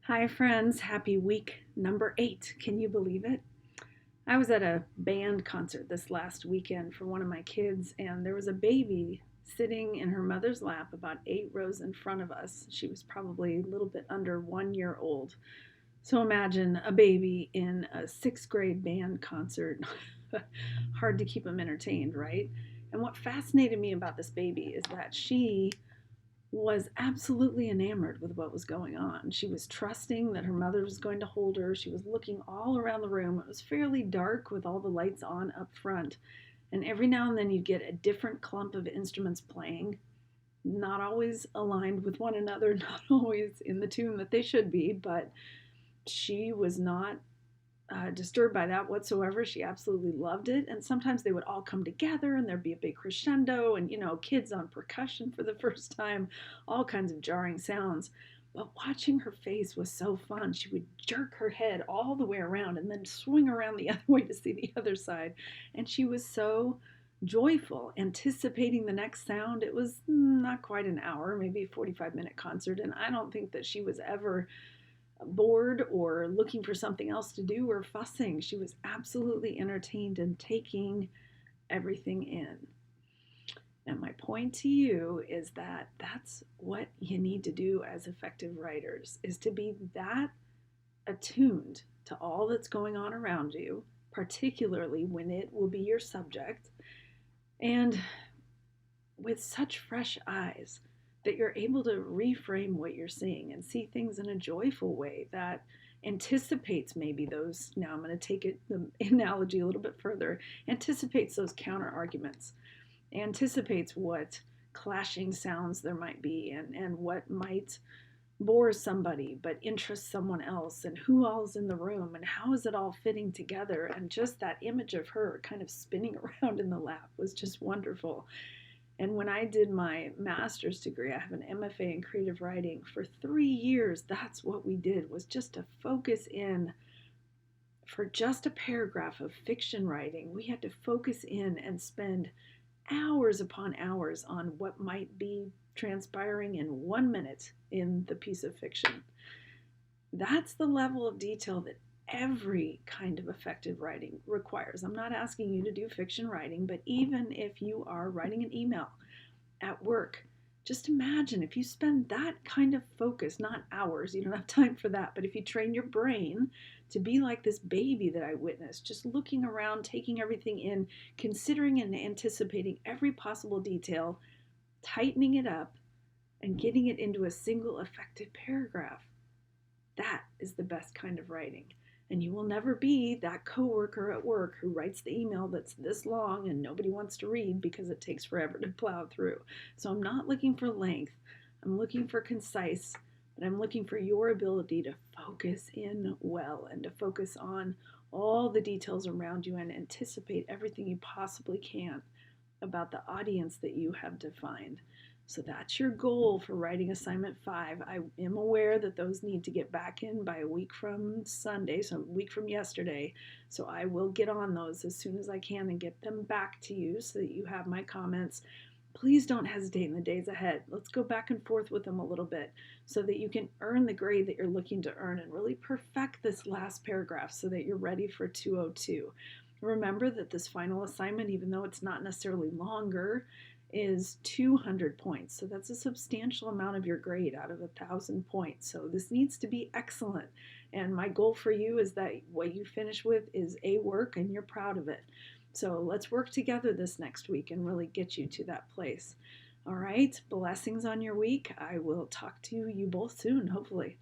Hi, friends. Happy week number 8. Can you believe it? I was at a band concert this last weekend for one of my kids, and there was a baby sitting in her mother's lap about 8 rows in front of us. She was probably a little bit under 1 year old. So imagine a baby in a sixth grade band concert. Hard to keep them entertained, right? And what fascinated me about this baby is that she was absolutely enamored with what was going on. She was trusting that her mother was going to hold her. She was looking all around the room. It was fairly dark with all the lights on up front. And every now and then you'd get a different clump of instruments playing, not always aligned with one another, not always in the tune that they should be, but she was not disturbed by that whatsoever. She absolutely loved it. And sometimes they would all come together and there'd be a big crescendo and, kids on percussion for the first time, all kinds of jarring sounds. But watching her face was so fun. She would jerk her head all the way around and then swing around the other way to see the other side. And she was so joyful, anticipating the next sound. It was not quite an hour, maybe a 45-minute concert. And I don't think that she was ever bored or looking for something else to do or fussing. She was absolutely entertained and taking everything in. And my point to you is that that's what you need to do as effective writers, is to be that attuned to all that's going on around you, particularly when it will be your subject, and with such fresh eyes that you're able to reframe what you're seeing and see things in a joyful way that anticipates maybe those. Now I'm going to take the analogy a little bit further, anticipates those counter arguments, anticipates what clashing sounds there might be, and what might bore somebody but interests someone else, and who all's in the room and how is it all fitting together. And just that image of her kind of spinning around in the lap was just wonderful. And when I did my master's degree, I have an MFA in creative writing. For 3 years, that's what we did, was just to focus in for just a paragraph of fiction writing. We had to focus in and spend hours upon hours on what might be transpiring in 1 minute in the piece of fiction. That's the level of detail that every kind of effective writing requires. I'm not asking you to do fiction writing, but even if you are writing an email at work, just imagine if you spend that kind of focus, not hours, you don't have time for that, but if you train your brain to be like this baby that I witnessed, just looking around, taking everything in, considering and anticipating every possible detail, tightening it up, and getting it into a single effective paragraph. That is the best kind of writing. And you will never be that coworker at work who writes the email that's this long and nobody wants to read because it takes forever to plow through. So I'm not looking for length. I'm looking for concise, but I'm looking for your ability to focus in well and to focus on all the details around you and anticipate everything you possibly can about the audience that you have defined. So that's your goal for writing assignment 5. I am aware that those need to get back in by a week from Sunday, so a week from yesterday. So I will get on those as soon as I can and get them back to you so that you have my comments. Please don't hesitate in the days ahead. Let's go back and forth with them a little bit so that you can earn the grade that you're looking to earn and really perfect this last paragraph so that you're ready for 202. Remember that this final assignment, even though it's not necessarily longer, is 200 points. So that's a substantial amount of your grade out of 1,000 points. So this needs to be excellent. And my goal for you is that what you finish with is A work and you're proud of it. So let's work together this next week and really get you to that place. All right, blessings on your week. I will talk to you both soon, hopefully.